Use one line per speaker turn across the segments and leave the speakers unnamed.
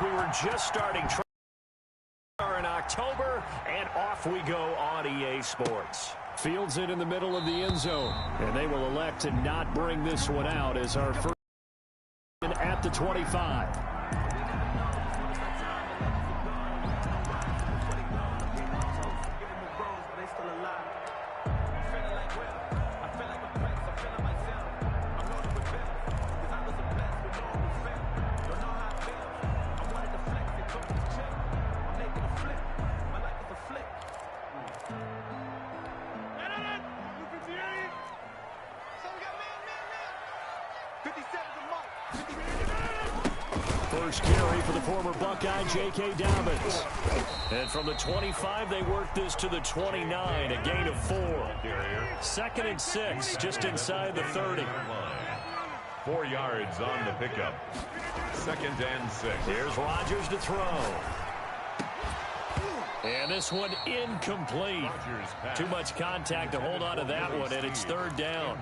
we were just starting in October, and off we go on EA Sports. Fields it in the middle of the end zone, and they will elect to not bring this one out as our first at the 25. First carry for the former Buckeye, J.K. Dobbins. And from the 25, they work this to the 29, a gain of 4. 2nd and 6, just inside the 30.
4 yards on the pickup. 2nd and 6.
Here's Rodgers to throw. And this one incomplete. Too much contact to hold on to that one, and it's 3rd down.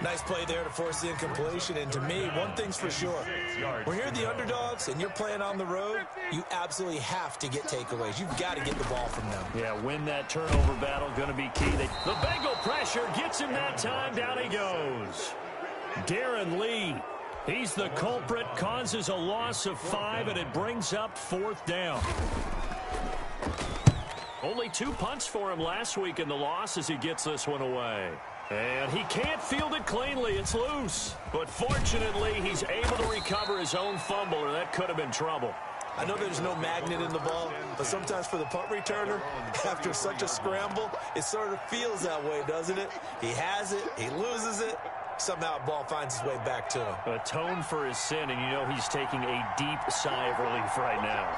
Nice play there to force the incompletion. And to me, one thing's for sure. When you're the underdogs and you're playing on the road, you absolutely have to get takeaways. You've got to get the ball from them.
Yeah, win that turnover battle, going to be key. The Bengal pressure gets him that time. Down he goes. Darren Lee, he's the culprit, causes a loss of 5, and it brings up 4th down. Only 2 punts for him last week in the loss as he gets this one away. And he can't field it cleanly. It's loose. But fortunately, he's able to recover his own fumble, or that could have been trouble.
I know there's no magnet in the ball, but sometimes for the punt returner, after such a scramble, it sort of feels that way, doesn't it? He has it, he loses it, somehow the ball finds its way back to him.
Atone for his sin, and you know he's taking a deep sigh of relief right now.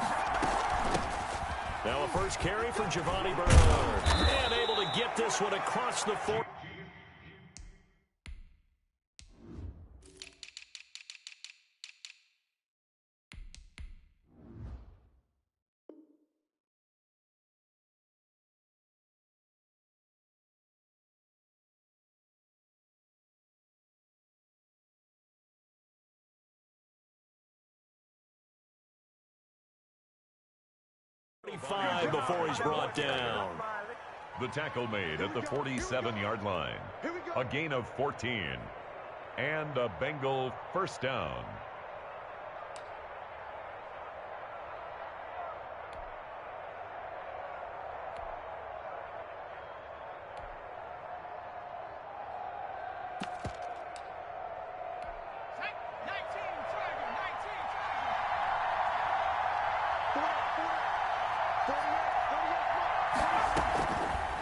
Now a first carry for Giovanni Bernard. And able to get this one across the 4. Before he's brought down.
The tackle made at the 47-yard line. A gain of 14. And a Bengal first down.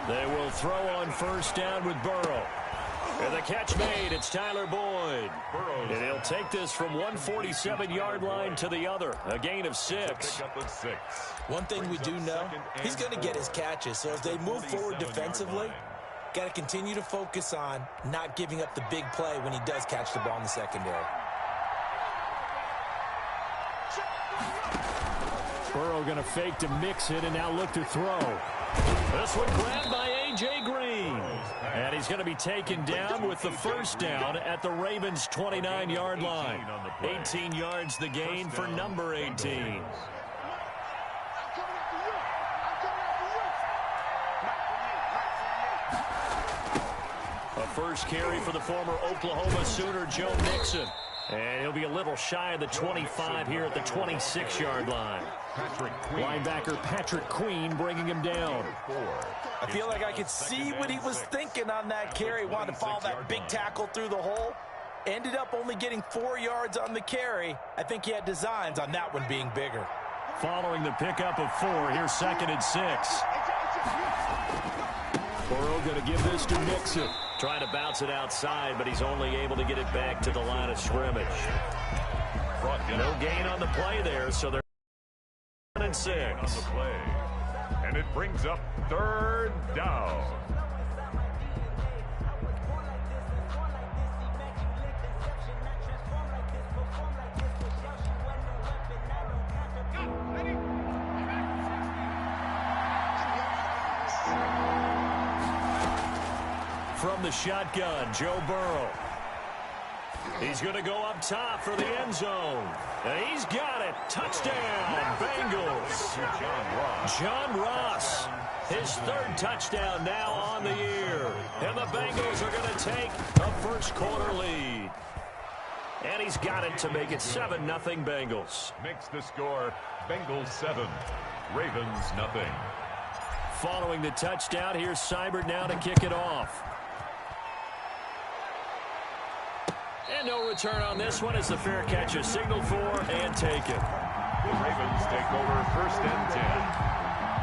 They will throw on first down with Burrow. And the catch made, it's Tyler Boyd. And he'll take this from 147-yard line to the other. A gain of 6.
One thing we do know, he's going to get his catches. So as they move forward defensively, got to continue to focus on not giving up the big play when he does catch the ball in the secondary.
Burrow going to fake to mix it and now look to throw. This one grabbed by A.J. Green. And he's going to be taken down with the first down at the Ravens' 29-yard line. 18 yards the gain for number 18. A first carry for the former Oklahoma Sooner, Joe Mixon. And he'll be a little shy of the 25 here at the 26-yard line. Linebacker Patrick Queen bringing him down.
I feel like I could see what he was thinking on that carry. Wanted to follow that big tackle through the hole. Ended up only getting 4 yards on the carry. I think he had designs on that one being bigger.
Following the pickup of 4, here's 2nd and 6. Burrow going to give this to Mixon. Trying to bounce it outside, but he's only able to get it back to the line of scrimmage. No gain on the play there, so they're 1 and 6.
And it brings up 3rd down.
From the shotgun, Joe Burrow. He's going to go up top for the end zone. And he's got it. Touchdown, Bengals. John Ross, his third touchdown now on the year. And the Bengals are going to take a first-quarter lead. And he's got it to make it 7-0 Bengals.
Makes the score Bengals 7, Ravens nothing.
Following the touchdown, here's Seibert now to kick it off. And no return on this one as the fair catch is signaled for and taken.
The Ravens take over 1st and 10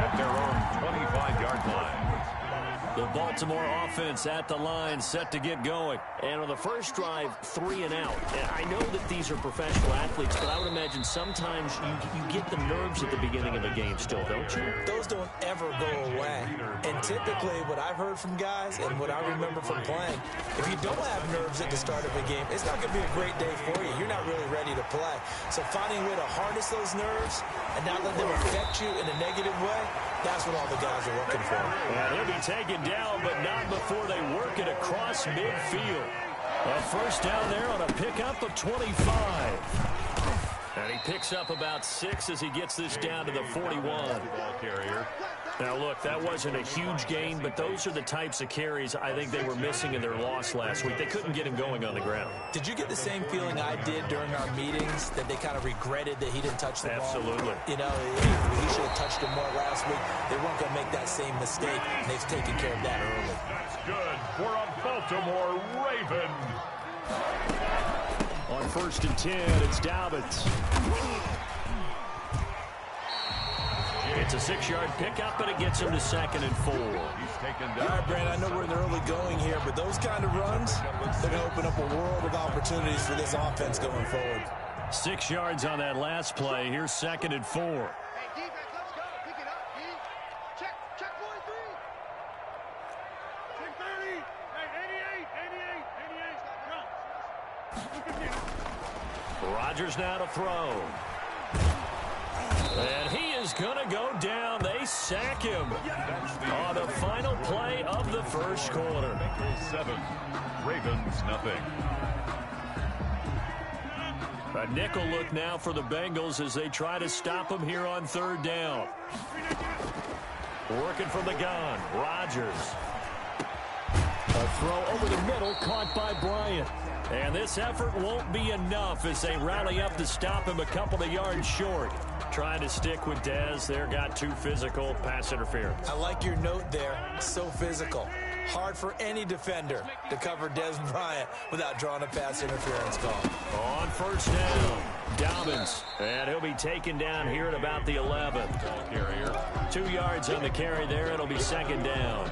at their own 25-yard line.
The Baltimore offense at the line, set to get going. And on the first drive, 3 and out. And I know that these are professional athletes, but I would imagine sometimes you get the nerves at the beginning of a game still, don't you?
Those don't ever go away. And typically what I've heard from guys and what I remember from playing, if you don't have nerves at the start of a game, it's not going to be a great day for you. You're not really ready to play. So finding a way to harness those nerves and not let them affect you in a negative way, that's what all the guys are looking for.
And he'll be taken down, but not before they work it across midfield. A first down there on a pickup of 25. And he picks up about 6 as he gets this down to the 41.
Ball carrier.
Now, look, that wasn't a huge gain, but those are the types of carries I think they were missing in their loss last week. They couldn't get him going on the ground.
Did you get the same feeling I did during our meetings, that they kind of regretted that he didn't touch the ball?
Absolutely.
You know, he should have touched him more last week. They weren't going to make that same mistake, and they've taken care of that early.
That's good for a Baltimore Raven.
On 1st and 10, it's Dobbins. It's a 6-yard pickup, but it gets him to 2nd and 4.
He's taken down.
All right, Brandon, I know we're in the early going here, but those kind of runs, they're going to open up a world of opportunities for this offense going forward.
6 yards on that last play. Here's 2nd and 4.
Hey, defense, let's go. Pick it up, D. Check 43. Check 30. Hey, 88.
Rodgers now to throw. And he is going to go down. They sack him on the final play of the first quarter.
Bengals 7, Ravens nothing.
A nickel look now for the Bengals as they try to stop him here on 3rd down. Working from the gun, Rodgers. A throw over the middle, caught by Bryant. And this effort won't be enough as they rally up to stop him a couple of yards short. Trying to stick with Dez. There got too physical, pass interference.
I like your note there. So physical. Hard for any defender to cover Dez Bryant without drawing a pass interference call.
On 1st down, Dobbins. And he'll be taken down here at about the 11.
Ball carrier.
2 yards on the carry there. It'll be 2nd down.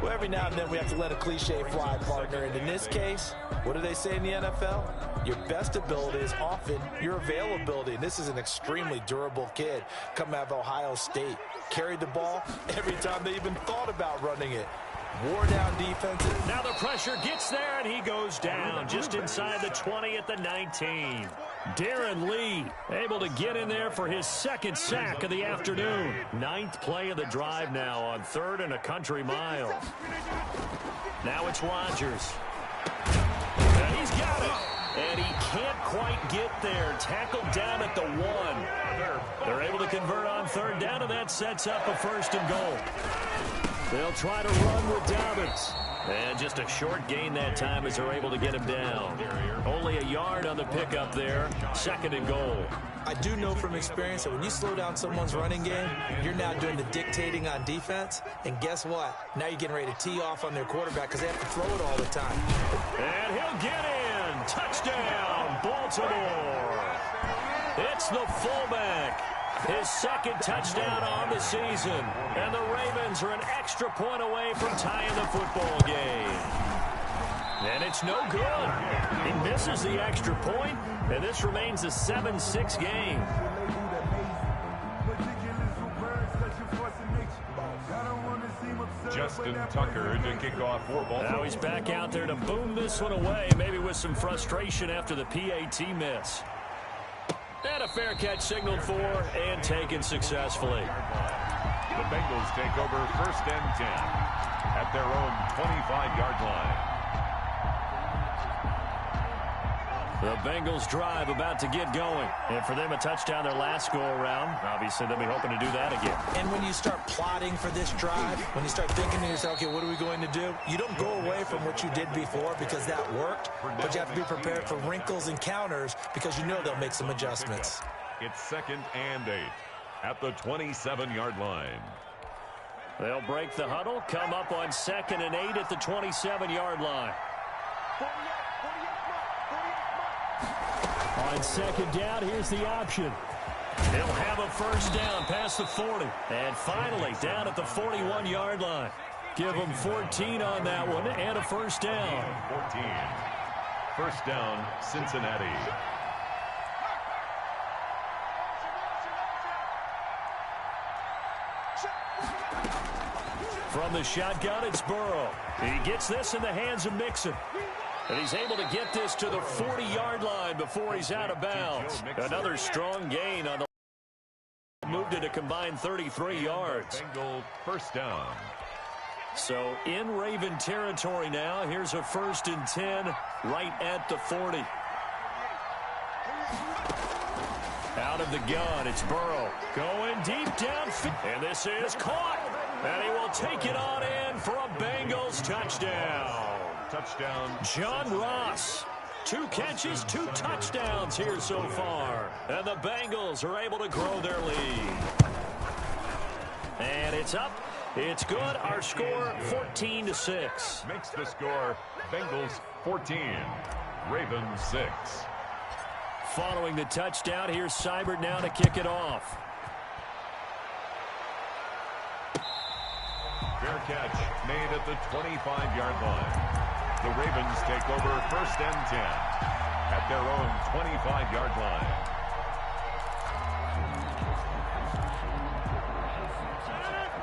Well, every now and then we have to let a cliche fly, partner. And in this case, what do they say in the NFL? Your best ability is often your availability. And this is an extremely durable kid coming out of Ohio State. Carried the ball every time they even thought about running it. Wore down defenses.
Now the pressure gets there, and he goes down just inside the 20 at the 19. Darren Lee able to get in there for his 2nd sack of the afternoon. 9th play of the drive now on 3rd and a country mile. Now it's Rodgers. And he's got it. And he can't quite get there. Tackled down at the 1. They're able to convert on 3rd down, and that sets up a 1st and goal. They'll try to run with Dobbins. And just a short gain that time as they're able to get him down. Only a yard on the pickup there. 2nd and goal.
I do know from experience that when you slow down someone's running game, you're now doing the dictating on defense. And guess what? Now you're getting ready to tee off on their quarterback because they have to throw it all the time.
And he'll get in. Touchdown, Baltimore. It's the fullback. His 2nd touchdown on the season. And the Ravens are an extra point away from tying the football game. And it's no good. He misses the extra point, and this remains a 7-6 game.
Justin Tucker to kick off for Baltimore.
Now he's back out there to boom this one away, maybe with some frustration after the PAT miss. And a fair catch signaled for and taken successfully.
The Bengals take over 1st and 10 at their own 25-yard line.
The Bengals drive about to get going. And for them, a touchdown their last go-around. Obviously, they'll be hoping to do that again.
And when you start plotting for this drive, when you start thinking to yourself, okay, what are we going to do? You don't go away from what you did before because that worked, but you have to be prepared for wrinkles and counters because you know they'll make some adjustments.
It's 2nd and 8 at the 27-yard line.
They'll break the huddle, come up on 2nd and 8 at the 27-yard line. On 2nd down, here's the option. He'll have a first down past the 40. And finally, down at the 41-yard line. Give them 14 on that one and a first down.
14. First down, Cincinnati.
From the shotgun, it's Burrow. He gets this in the hands of Mixon. And he's able to get this to the 40-yard line before he's out of bounds. Another strong gain on the moved it a combined 33 yards.
Bengal first down.
So in Raven territory now. Here's a 1st and 10 right at the 40. Out of the gun, it's Burrow. Going deep downfield. And this is caught. And he will take it on in for a Bengals touchdown.
Touchdown.
John Ross. 2 catches, 2 touchdowns here so far. And the Bengals are able to grow their lead. And it's up. It's good. Our score, 14-6.
Makes the score Bengals 14, Ravens 6.
Following the touchdown, here's Seibert now to kick it off.
Fair catch made at the 25-yard line. The Ravens take over 1st and 10 at their own 25-yard line.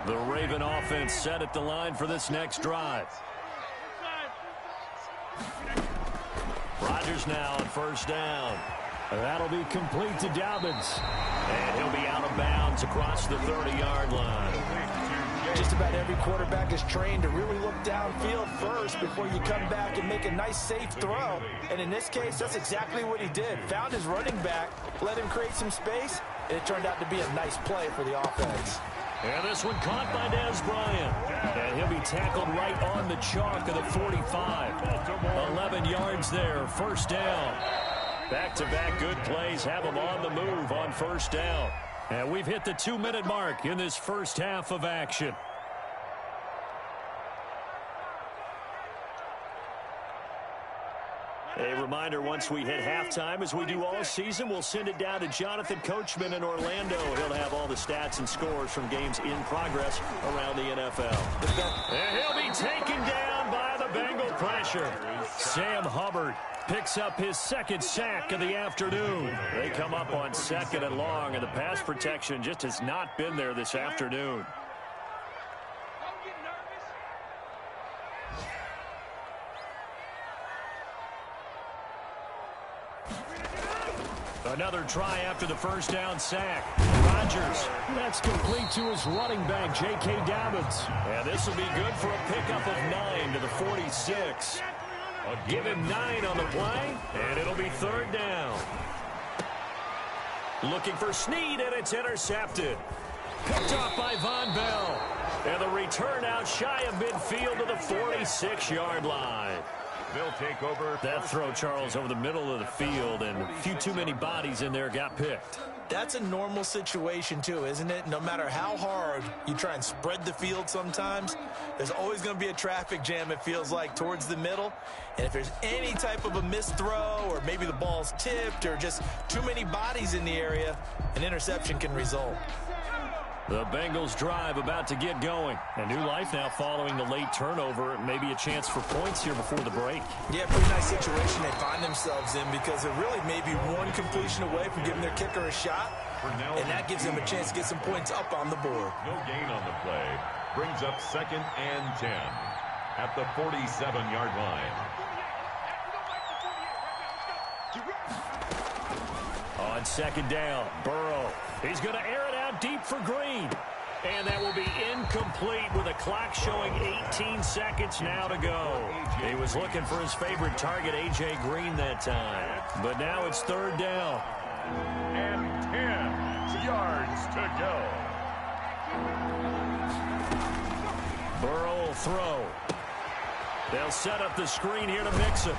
The Raven offense set at the line for this next drive. Rodgers now on 1st down. That'll be complete to Dobbins. And he'll be out of bounds across the 30-yard line.
Just about every quarterback is trained to really look downfield first before you come back and make a nice, safe throw. And in this case, that's exactly what he did. Found his running back, let him create some space, and it turned out to be a nice play for the offense.
And this one caught by Dez Bryant. And he'll be tackled right on the chalk of the 45. 11 yards there, 1st down. Back-to-back good plays have them on the move on 1st down. And we've hit the 2-minute mark in this first half of action. A reminder, once we hit halftime, as we do all season, we'll send it down to Jonathan Coachman in Orlando. He'll have all the stats and scores from games in progress around the NFL. And he'll be taken down by the Bengal pressure. Sam Hubbard picks up his 2nd sack of the afternoon. They come up on 2nd and long, and the pass protection just has not been there this afternoon. Another try after the 1st down sack. Rodgers, that's complete to his running back, J.K. Dobbins. And this will be good for a pickup of 9 to the 46. Give him 9 on the play, and it'll be 3rd down. Looking for Snead, and it's intercepted. Picked off by Von Bell. And the return out shy of midfield to the 46-yard line.
They'll take over.
That throw, Charles, over the middle of the field, and a few too many bodies in there got picked.
That's a normal situation, too, isn't it? No matter how hard you try and spread the field sometimes, there's always going to be a traffic jam, it feels like, towards the middle. And if there's any type of a missed throw or maybe the ball's tipped or just too many bodies in the area, an interception can result.
The Bengals drive about to get going. A new life now following the late turnover. Maybe a chance for points here before the break.
Yeah, pretty nice situation they find themselves in because they're really maybe one completion away from giving their kicker a shot. And that gives them a chance to get some points up on the board.
No gain on the play. Brings up 2nd and 10 at the 47-yard line. On
2nd down, Burrow. He's going to air it out deep for Green. And that will be incomplete with a clock showing 18 seconds now to go. He was looking for his favorite target, A.J. Green, that time. But now it's third down.
And 10 yards to go.
Burrow will throw. They'll set up the screen here to Mixon.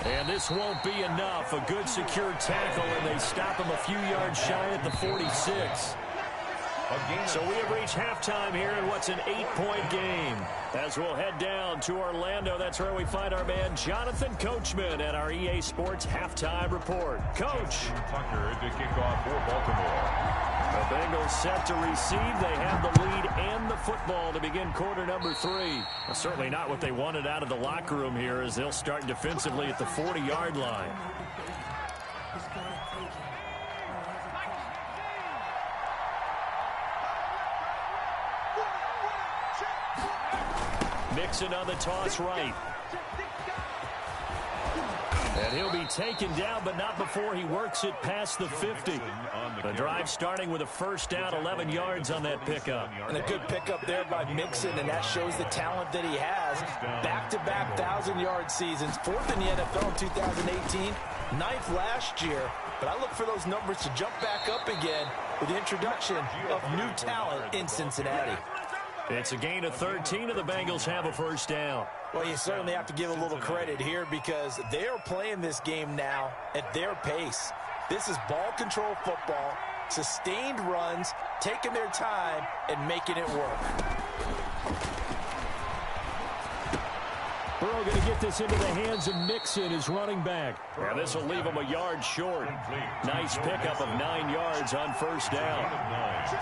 And this won't be enough. A good secure tackle, and they stop him a few yards shy at the 46. So we have reached halftime here in what's an 8-point game. As we'll head down to Orlando, that's where we find our man Jonathan Coachman at our EA Sports Halftime Report. Coach.
Tucker to kick off for Baltimore.
The Bengals set to receive. They have the lead and the football to begin quarter number 3. Well, certainly not what they wanted out of the locker room here as they'll start defensively at the 40-yard line. Mixon on the toss right. And he'll be taken down, but not before he works it past the 50. The drive starting with a first down, 11 yards on that pickup.
And a good pickup there by Mixon, and that shows the talent that he has. Back-to-back 1,000-yard seasons, 4th in the NFL in 2018, 9th last year. But I look for those numbers to jump back up again with the introduction of new talent in Cincinnati.
It's a gain of 13, and the Bengals have a first down.
Well, you certainly have to give a little credit here because they are playing this game now at their pace. This is ball control football, sustained runs, taking their time, and making it work.
Burrow going to get this into the hands of Mixon, his running back. Yeah, this will leave him a yard short. Nice pickup of 9 yards on first down.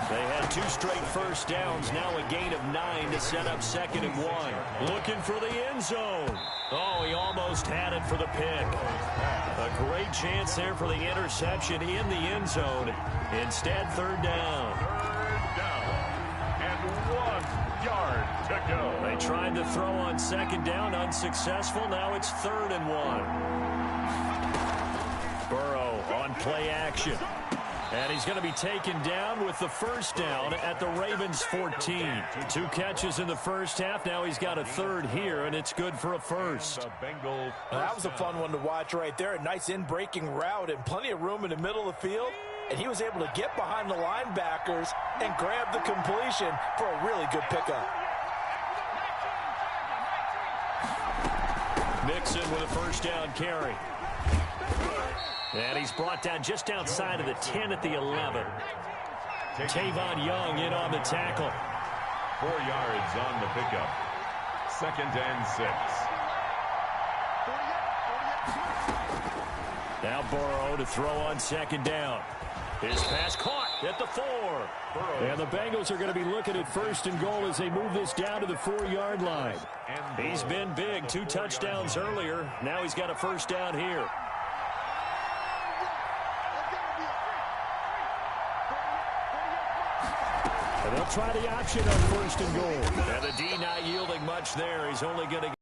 They had 2 straight first downs, now a gain of 9 to set up 2nd and 1. Looking for the end zone. Oh, he almost had it for the pick. A great chance there for the interception in the end zone. Instead, third down.
Third down. And 1 yard to go.
They tried to throw on second down, unsuccessful. Now it's 3rd and 1. Burrow on play action. And he's going to be taken down with the first down at the Ravens' 14. 2 catches in the first half. Now he's got a 3rd here, and it's good for a first.
Well, that was a fun one to watch right there. A nice in-breaking route and plenty of room in the middle of the field. And he was able to get behind the linebackers and grab the completion for a really good pickup.
Mixon with a first down carry. And he's brought down just outside of the 10 at the 11. Tavon Young in on the tackle.
4 yards on the pickup. 2nd and 6.
Now Burrow to throw on second down. His pass caught at the 4. And the Bengals are going to be looking at 1st and goal as they move this down to the 4-yard line. He's been big, 2 touchdowns earlier. Now he's got a first down here. And they'll try the option on 1st and goal. And the D not yielding much there. He's only going to get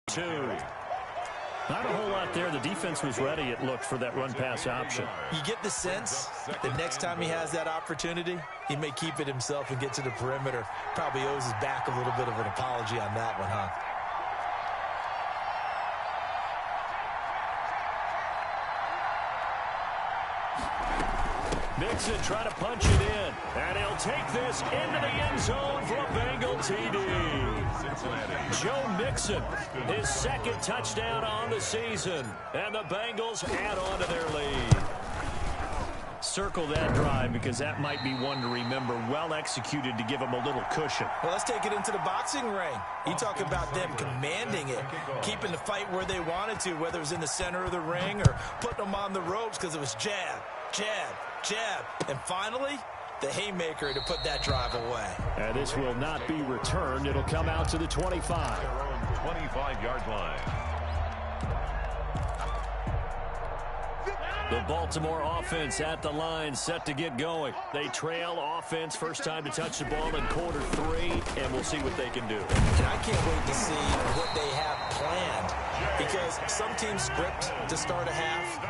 2. Not a whole lot there. The defense was ready, it looked, for that run-pass option.
You get the sense that next time he has that opportunity, he may keep it himself and get to the perimeter. Probably owes his back a little bit of an apology on that one, huh?
Mixon trying to punch it in. And he'll take this into the end zone for a Bengal TD. Joe Mixon, his 2nd touchdown on the season. And the Bengals add on to their lead. Circle that drive because that might be one to remember. Well executed to give them a little cushion.
Well, let's take it into the boxing ring. You talk about them commanding it, keeping the fight where they wanted to, whether it was in the center of the ring or putting them on the ropes because it was jab, jab, jab. And finally, the haymaker to put that drive away.
And this will not be returned. It'll come out to the 25.
Their own 25-yard line.
The Baltimore offense at the line, set to get going. They trail offense, first time to touch the ball in quarter 3, and we'll see what they can do.
And I can't wait to see what they have planned
because some teams script to start a half.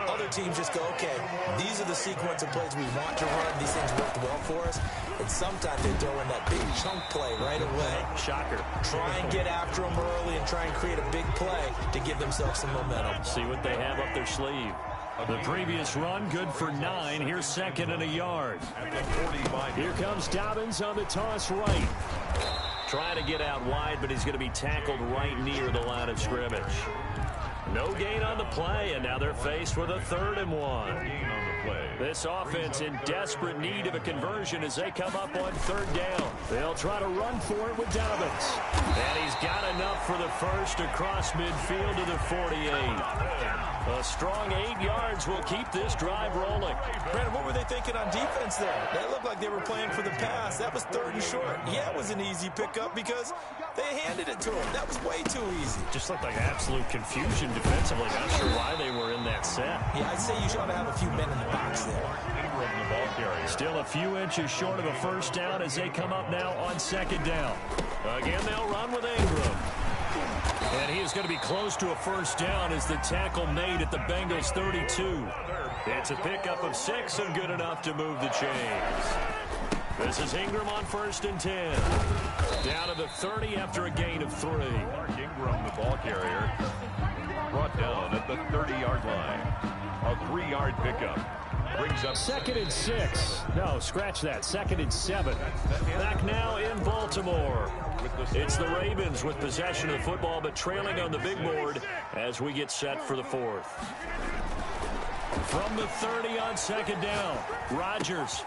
Other teams just go, okay, these are the sequence of plays we want to run. These things worked well for us. And sometimes they throw in that big chunk play right away.
Shocker.
Try and get after them early and try and create a big play to give themselves some momentum.
See what they have up their sleeve. The previous run, good for 9. Here's second and a yard. Here comes Dobbins on the toss right. Trying to get out wide, but he's going to be tackled right near the line of scrimmage. No gain on the play, and now they're faced with a 3rd and 1. This offense in desperate need of a conversion as they come up on 3rd down. They'll try to run for it with Dobbins. And he's got enough for the first across midfield to the 48. A strong 8 yards will keep this drive rolling.
Brandon, what were they thinking on defense there? They looked like they were playing for the pass. That was 3rd and short. Yeah, it was an easy pickup because they handed it to him. That was way too easy.
Just looked like absolute confusion defensively. Not sure why they were in that set.
Yeah, I'd say you should have a few men in the box there.
Still a few inches short of a first down as they come up now on 2nd down. Again, they'll run with Ingram. And he is going to be close to a first down as the tackle made at the Bengals 32. It's a pickup of 6 and good enough to move the chains. This is Ingram on 1st and 10. Down to the 30 after a gain of 3.
Mark Ingram, the ball carrier, brought down at the 30-yard line. A 3-yard pickup. Brings up
2nd and 6. No, scratch that. 2nd and 7. Back now in Baltimore. It's the Ravens with possession of the football, but trailing on the big board as we get set for the 4th. From the 30 on 2nd down, Rodgers.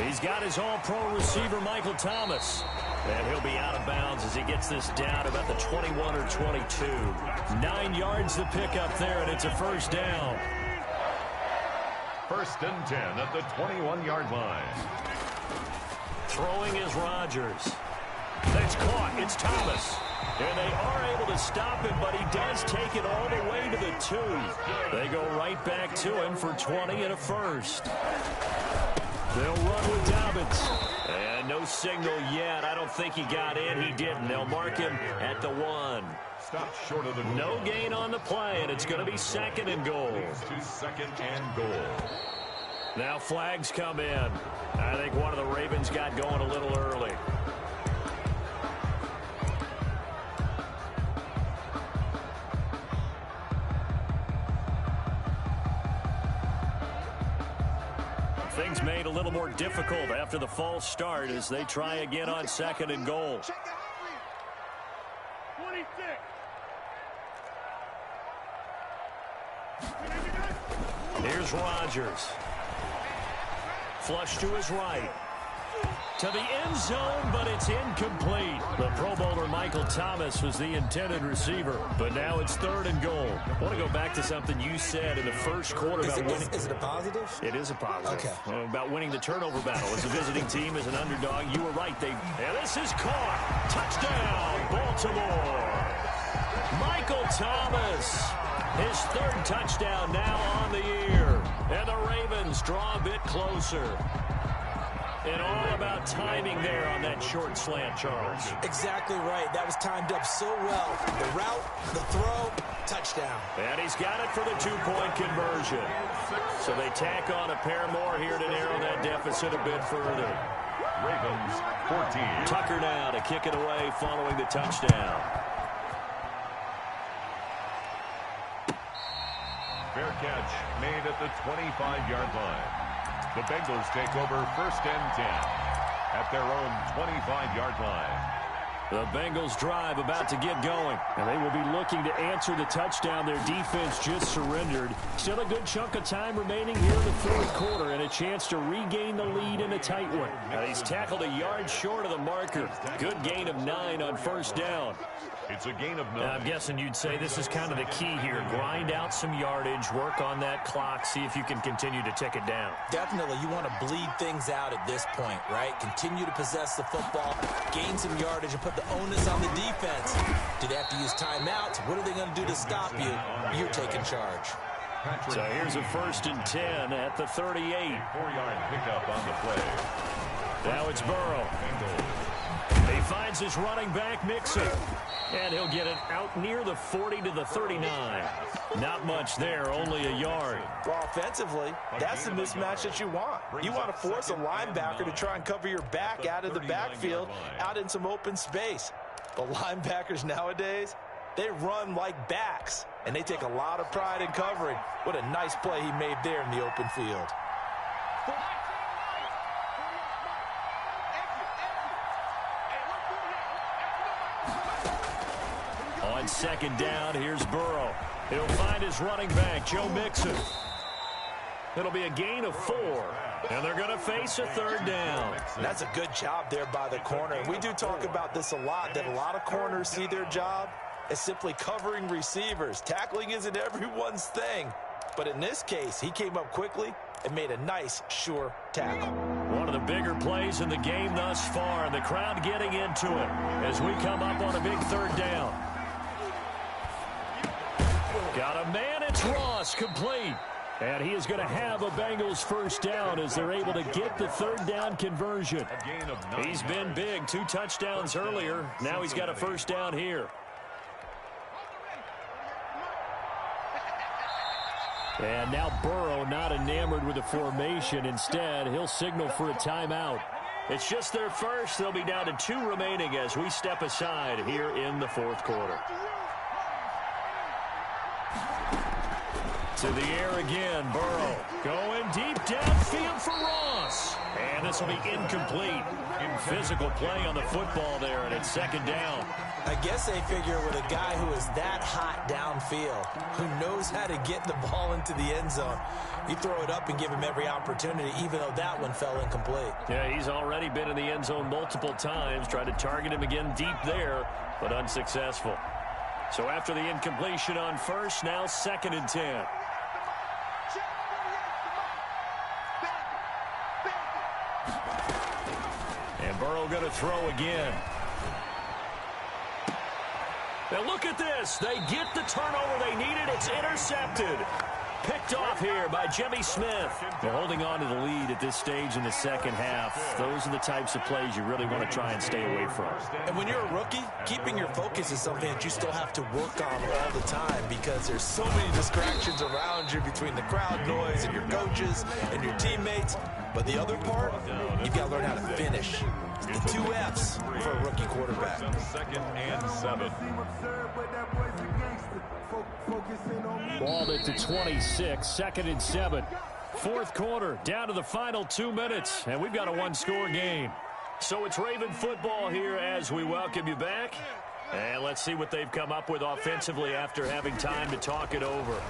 He's got his all-pro receiver, Michael Thomas. And he'll be out of bounds as he gets this down about the 21 or 22. 9 yards to pick up there, and it's a first down.
1st and 10 at the 21-yard line.
Throwing is Rodgers. That's caught. It's Thomas. And they are able to stop him, but he does take it all the way to the 2. They go right back to him for 20 and a first. They'll run with Dobbins. And no signal yet. I don't think he got in. He didn't. They'll mark him at the 1.
Stop short of the goal.
No gain on the play, and it's going to be 2nd and goal.
To 2nd and goal.
Now flags come in. I think one of the Ravens got going a little early. Things made a little more difficult after the false start as they try again on 2nd and goal. Here's Rodgers. Flush to his right. To the end zone, but it's incomplete. The Pro Bowler Michael Thomas was the intended receiver, but now it's 3rd and goal. I want to go back to something you said in the first quarter about winning.
Is it a positive?
It is a positive.
Okay.
About winning the turnover battle. As a visiting team, as an underdog, you were right. And this is caught. Touchdown, Baltimore. Michael Thomas. His 3rd touchdown now on the year. And the Ravens draw a bit closer. And all about timing there on that short slant, Charles.
Exactly right. That was timed up so well. The route, the throw, touchdown.
And he's got it for the 2-point conversion. So they tack on a pair more here to narrow that deficit a bit further.
Ravens 14.
Tucker now to kick it away following the touchdown.
Fair catch made at the 25-yard line. The Bengals take over 1st and 10 at their own 25-yard line.
The Bengals drive about to get going, and they will be looking to answer the touchdown their defense just surrendered. Still a good chunk of time remaining here in the 4th quarter and a chance to regain the lead in a tight one. Now he's tackled a yard short of the marker. Good gain of 9 on 1st down.
It's a gain of 9.
I'm guessing you'd say this is kind of the key here. Grind out some yardage, work on that clock, see if you can continue to tick it down.
Definitely. You want to bleed things out at this point, right? Continue to possess the football, gain some yardage, and put the onus on the defense. Do they have to use timeouts? What are they going to do to stop you? You're taking charge.
So here's a 1st and 10 at the 38.
4-yard pickup on the play.
Now it's Burrow. He finds his running back, Mixon. And he'll get it out near the 40 to the 39. Not much there, only a yard.
Well, offensively, that's the mismatch that you want. You want to force a linebacker to try and cover your back out of the backfield, out in some open space. But linebackers nowadays, they run like backs, and they take a lot of pride in covering. What a nice play he made there in the open field.
On second down, here's Burrow. He'll find his running back, Joe Mixon. It'll be a gain of 4, and they're going to face a third down.
That's a good job there by the corner. We do talk about this a lot, that a lot of corners see their job as simply covering receivers. Tackling isn't everyone's thing. But in this case, he came up quickly and made a nice, sure tackle.
One of the bigger plays in the game thus far, and the crowd getting into it as we come up on a big third down. Got a man, it's Ross, complete. And he is going to have a Bengals first down as they're able to get the third down conversion. He's been big, 2 touchdowns earlier. Now he's got a first down here. And now Burrow not enamored with the formation. Instead, he'll signal for a timeout. It's just their first. They'll be down to 2 remaining as we step aside here in the fourth quarter. To the air again, Burrow going deep downfield for Ross. And this will be incomplete. Physical play on the football there, and it's second down.
I guess they figure with a guy who is that hot downfield, who knows how to get the ball into the end zone, you throw it up and give him every opportunity, even though that one fell incomplete.
Yeah, he's already been in the end zone multiple times, tried to target him again deep there, but unsuccessful. So after the incompletion on first, now second and 10. And Burrow going to throw again. Now look at this. They get the turnover they needed. It's intercepted. Picked off here by Jimmy Smith. They're holding on to the lead at this stage in the second half. Those are the types of plays you really want to try and stay away from.
And when you're a rookie, keeping your focus is something that you still have to work on all the time because there's so many distractions around you between the crowd noise and your coaches and your teammates. But the other part, you've got to learn how to finish. The 2 F's for a rookie quarterback.
Second and 7.
Ball at the 26, second and 7. Fourth quarter, down to the final 2 minutes, and we've got a 1-score game. So it's Raven football here as we welcome you back. And let's see what they've come up with offensively after having time to talk it over.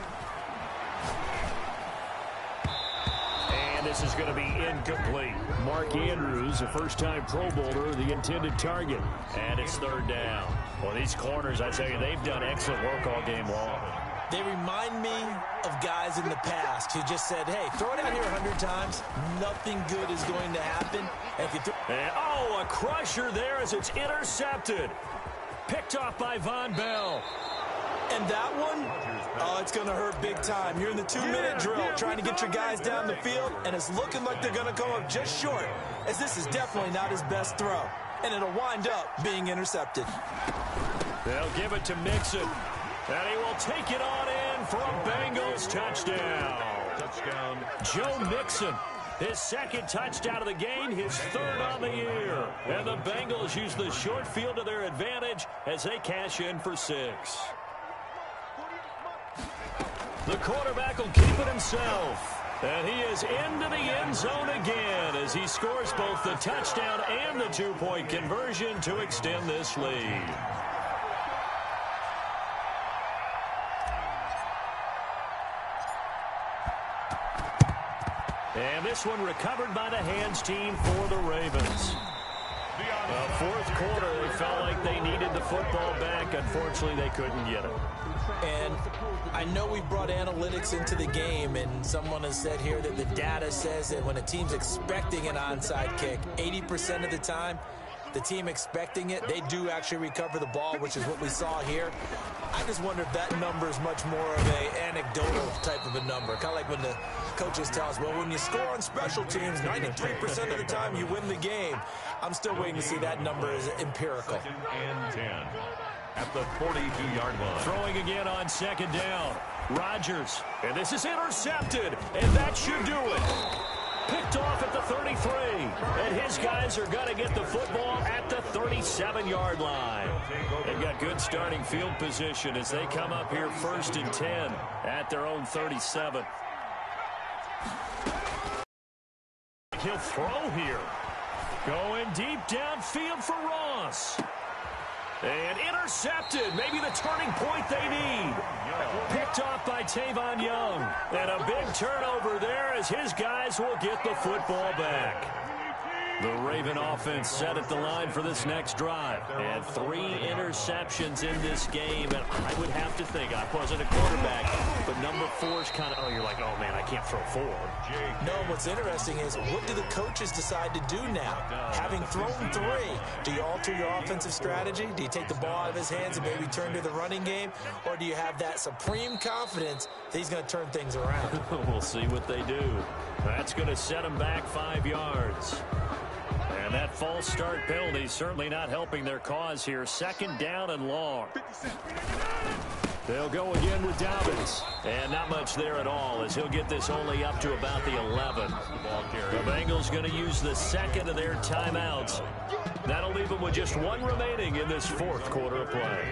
And this is going to be incomplete. Mark Andrews, a first-time Pro Bowler, the intended target. And it's third down. Well, these corners, I tell you, they've done excellent work all game long.
They remind me of guys in the past who just said, hey, throw it out here 100 times. Nothing good is going to happen. And if you
a crusher there as it's intercepted. Picked off by Von Bell.
And that one, it's going to hurt big time. You're in the 2-minute drill trying to get your guys down the field, and it's looking like they're going to come up just short, as this is definitely not his best throw. And it'll wind up being intercepted.
They'll give it to Mixon. And he will take it on in for a Bengals touchdown. Joe Mixon, his second touchdown of the game, his third on the year. And the Bengals use the short field to their advantage as they cash in for 6. The quarterback will keep it himself. And he is into the end zone again as he scores both the touchdown and the 2-point conversion to extend this lead. And this one recovered by the hands team for the Ravens. Fourth quarter, they felt like they needed the football back. Unfortunately, they couldn't get it.
And I know we brought analytics into the game, and someone has said here that the data says that when a team's expecting an onside kick, 80% of the time,
the team expecting it, they do actually recover the ball, which is what we saw here. I just wonder if that number is much more of an anecdotal type of a number. Kind of like when the coaches tell us, well, when you score on special teams, 93% of the time you win the game. I'm still waiting to see that number is empirical.
2nd and 10 at the 42-yard line.
Throwing again on 2nd down. Rodgers, and this is intercepted, and that should do it. Picked off at the 33, and his guys are going to get the football at the 37-yard line. They've got good starting field position as they come up here 1st and 10 at their own 37. He'll throw here. Going deep downfield for Ross. And intercepted, maybe the turning point they need. Picked off by Tavon Young. And a big turnover there as his guys will get the football back. The Raven offense set at the line for this next drive. And 3 interceptions in this game. And I would have to think, I wasn't a quarterback, but number 4 is kind of, oh, you're like, oh, man, I can't throw 4.
No, what's interesting is what do the coaches decide to do now? Having thrown 3, do you alter your offensive strategy? Do you take the ball out of his hands and maybe turn to the running game? Or do you have that supreme confidence that he's going to turn things around?
We'll see what they do. That's going to set him back 5 yards. And that false start penalty certainly not helping their cause here. 2nd down and long. They'll go again with Dobbins. And not much there at all as he'll get this only up to about the 11. The Bengals going to use the 2nd of their timeouts. That'll leave them with just 1 remaining in this 4th quarter of play.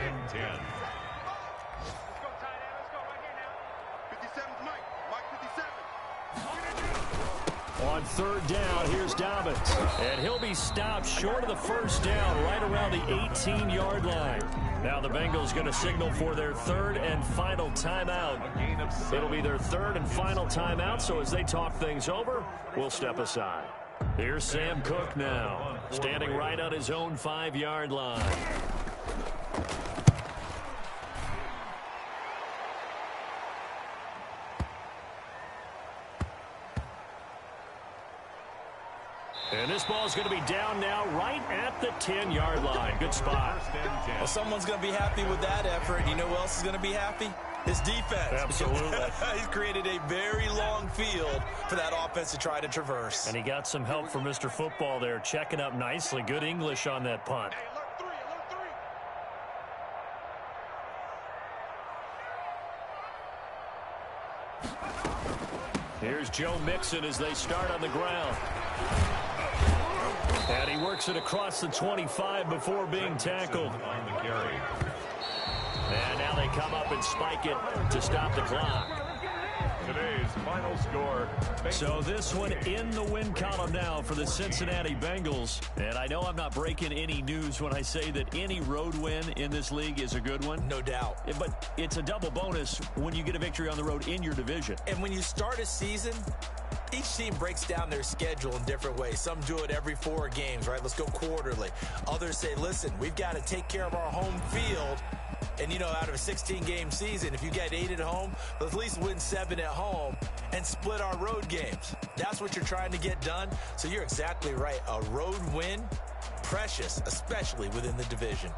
On 3rd down, here's Dobbins. And he'll be stopped short of the 1st down, right around the 18-yard line. Now the Bengals going to signal for their 3rd and final timeout. It'll be their 3rd and final timeout, so as they talk things over, we'll step aside. Here's Sam Cook now, standing right on his own 5-yard line. And this ball's going to be down now right at the 10-yard line. Good spot.
Well, someone's going to be happy with that effort. You know who else is going to be happy? His defense.
Absolutely.
He's created a very long field for that offense to try to traverse.
And he got some help from Mr. Football there, checking up nicely. Good English on that punt. Here's Joe Mixon as they start on the ground. And he works it across the 25 before being tackled. And now they come up and spike it to stop the clock.
Today's final score.
So this one in the win column now for the Cincinnati Bengals. And I know I'm not breaking any news when I say that any road win in this league is a good one.
No doubt.
But it's a double bonus when you get a victory on the road in your division.
And when you start a season, each team breaks down their schedule in different ways. Some do it every 4 games, right? Let's go quarterly. Others say, listen, we've got to take care of our home field. And, you know, out of a 16-game season, if you get 8 at home, let's at least win 7 at home and split our road games. That's what you're trying to get done. So you're exactly right. A road win, precious, especially within the division.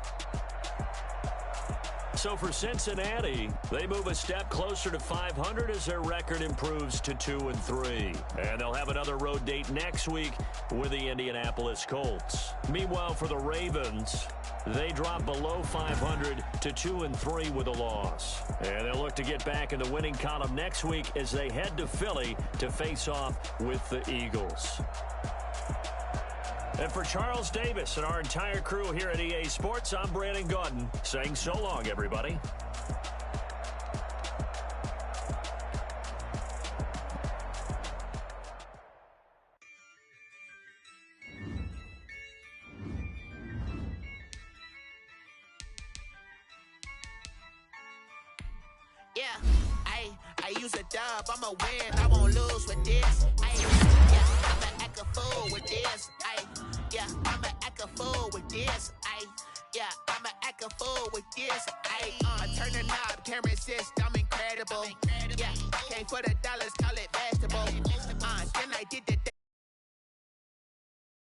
So for Cincinnati, they move a step closer to 500 as their record improves to 2-3. And they'll have another road date next week with the Indianapolis Colts. Meanwhile, for the Ravens, they drop below 500 to 2-3 with a loss. And they'll look to get back in the winning column next week as they head to Philly to face off with the Eagles. And for Charles Davis and our entire crew here at EA Sports, I'm Brandon Gaudin saying so long, everybody.
Yeah, I use a dub, I'ma win, I won't lose with this. Yeah, I'ma act a fool with this. Yeah, I'ma act a fool with this. Yeah, I'ma act a fool with this. Turn the knob, camera assist, I'm incredible. Yeah, came for the dollars, call it bad.